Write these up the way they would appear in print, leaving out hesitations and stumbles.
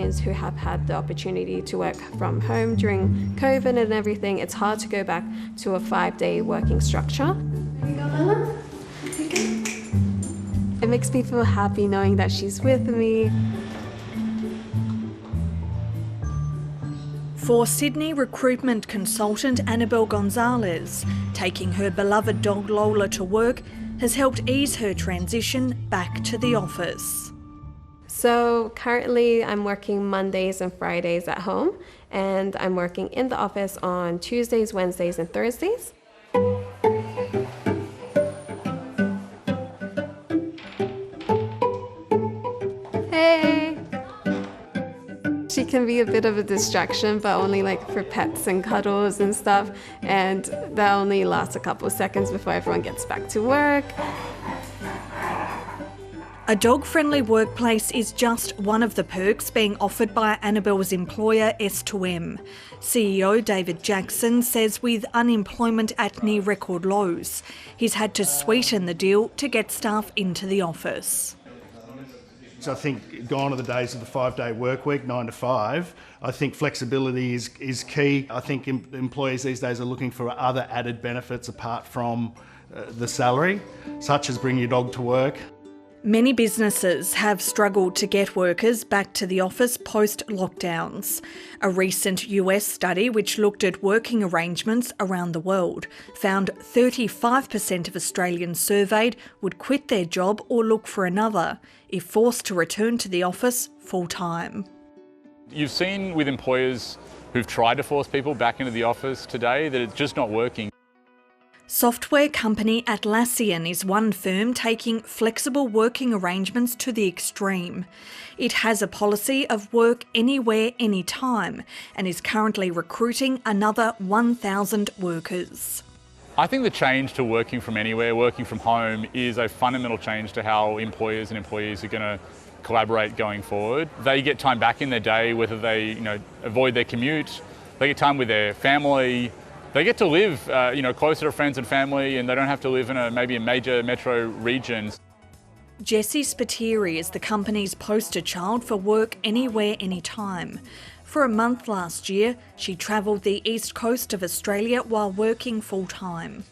Australians who have had the opportunity to work from home during COVID and everything, it's hard to go back to a 5-day working structure. It makes me feel happy knowing that she's with me. For Sydney recruitment consultant Annabelle Gonzalez, taking her beloved dog Lola to work has helped ease her transition back to the office. So currently I'm working Mondays and Fridays at home, and I'm working in the office on Tuesdays, Wednesdays and Thursdays. Hey! She can be a bit of a distraction, but only like for pets and cuddles and stuff, and that only lasts a couple of seconds before everyone gets back to work. A dog-friendly workplace is just one of the perks being offered by Annabelle's employer S2M. CEO David Jackson says with unemployment at near record lows, he's had to sweeten the deal to get staff into the office. I think gone are the days of the 5-day work week, 9 to 5. I think flexibility is key. I think employees these days are looking for other added benefits apart from the salary, such as bring your dog to work. Many businesses have struggled to get workers back to the office post-lockdowns. A recent US study which looked at working arrangements around the world found 35% of Australians surveyed would quit their job or look for another if forced to return to the office full-time. You've seen with employers who've tried to force people back into the office today that it's just not working. Software company Atlassian is one firm taking flexible working arrangements to the extreme. It has a policy of work anywhere, anytime, and is currently recruiting another 1,000 workers. I think the change to working from anywhere, working from home, is a fundamental change to how employers and employees are going to collaborate going forward. They get time back in their day, whether they avoid their commute, they get time with their family. They get to live closer to friends and family, and they don't have to live in maybe a major metro region. Jessie Spiteri is the company's poster child for work anywhere, anytime. For a month last year, she travelled the east coast of Australia while working full-time.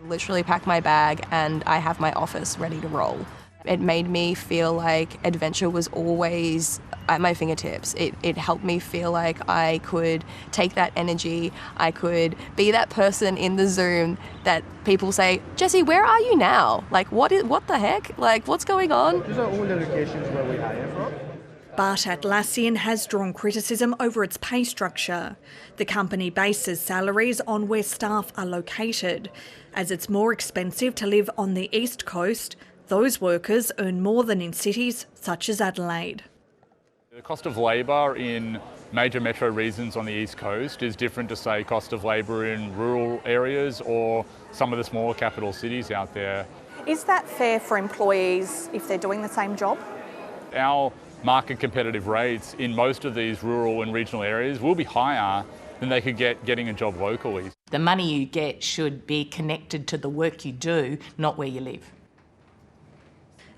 Literally pack my bag and I have my office ready to roll. It made me feel like adventure was always at my fingertips. It helped me feel like I could take that energy, I could be that person in the Zoom that people say, Jessie, where are you now? Like, what the heck? Like, what's going on? These are all the locations where we hire from. But Atlassian has drawn criticism over its pay structure. The company bases salaries on where staff are located. As it's more expensive to live on the East Coast, those workers earn more than in cities such as Adelaide. The cost of labour in major metro regions on the East Coast is different to, say, cost of labour in rural areas or some of the smaller capital cities out there. Is that fair for employees if they're doing the same job? Our market competitive rates in most of these rural and regional areas will be higher than they could get getting a job locally. The money you get should be connected to the work you do, not where you live.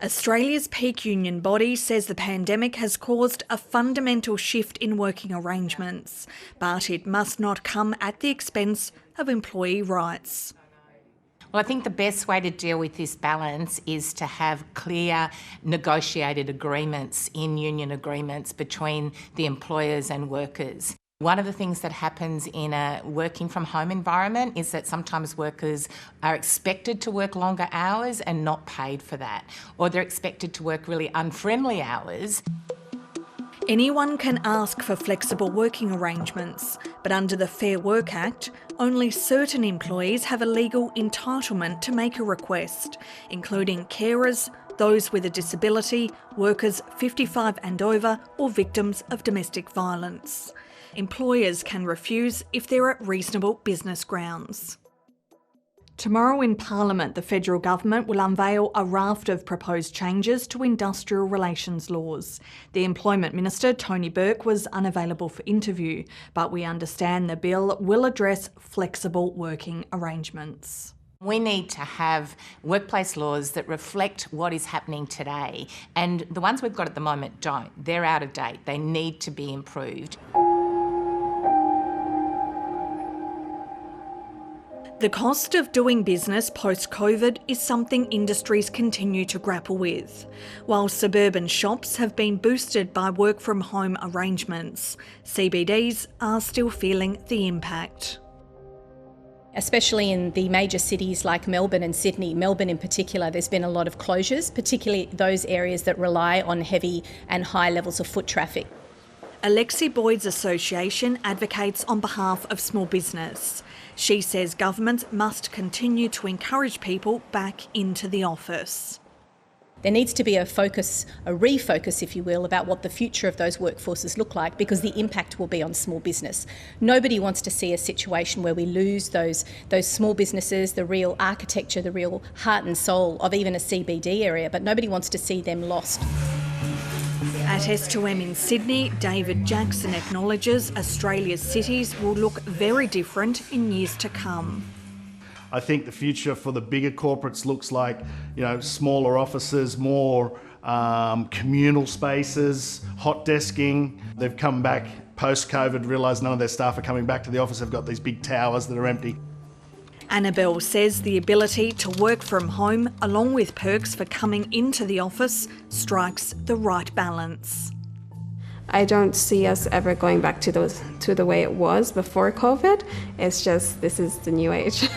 Australia's peak union body says the pandemic has caused a fundamental shift in working arrangements, but it must not come at the expense of employee rights. Well, I think the best way to deal with this balance is to have clear negotiated agreements in union agreements between the employers and workers. One of the things that happens in a working from home environment is that sometimes workers are expected to work longer hours and not paid for that, or they're expected to work really unfriendly hours. Anyone can ask for flexible working arrangements, but under the Fair Work Act, only certain employees have a legal entitlement to make a request, including carers, those with a disability, workers 55 and over, or victims of domestic violence. Employers can refuse if there are reasonable business grounds. Tomorrow in Parliament, the federal government will unveil a raft of proposed changes to industrial relations laws. The Employment Minister, Tony Burke, was unavailable for interview, but we understand the bill will address flexible working arrangements. We need to have workplace laws that reflect what is happening today, and the ones we've got at the moment don't. They're out of date. They need to be improved. The cost of doing business post-COVID is something industries continue to grapple with. While suburban shops have been boosted by work-from-home arrangements, CBDs are still feeling the impact. Especially in the major cities like Melbourne and Sydney. Melbourne in particular, there's been a lot of closures, particularly those areas that rely on heavy and high levels of foot traffic. Alexi Boyd's association advocates on behalf of small business. She says governments must continue to encourage people back into the office. There needs to be a refocus, if you will, about what the future of those workforces look like, because the impact will be on small business. Nobody wants to see a situation where we lose those small businesses, the real architecture, the real heart and soul of even a CBD area, but nobody wants to see them lost. At S2M in Sydney, David Jackson acknowledges Australia's cities will look very different in years to come. I think the future for the bigger corporates looks like, smaller offices, more communal spaces, hot desking. They've come back post-COVID, realised none of their staff are coming back to the office. They've got these big towers that are empty. Annabelle says the ability to work from home, along with perks for coming into the office, strikes the right balance. I don't see us ever going back to the way it was before COVID. It's just, this is the new age.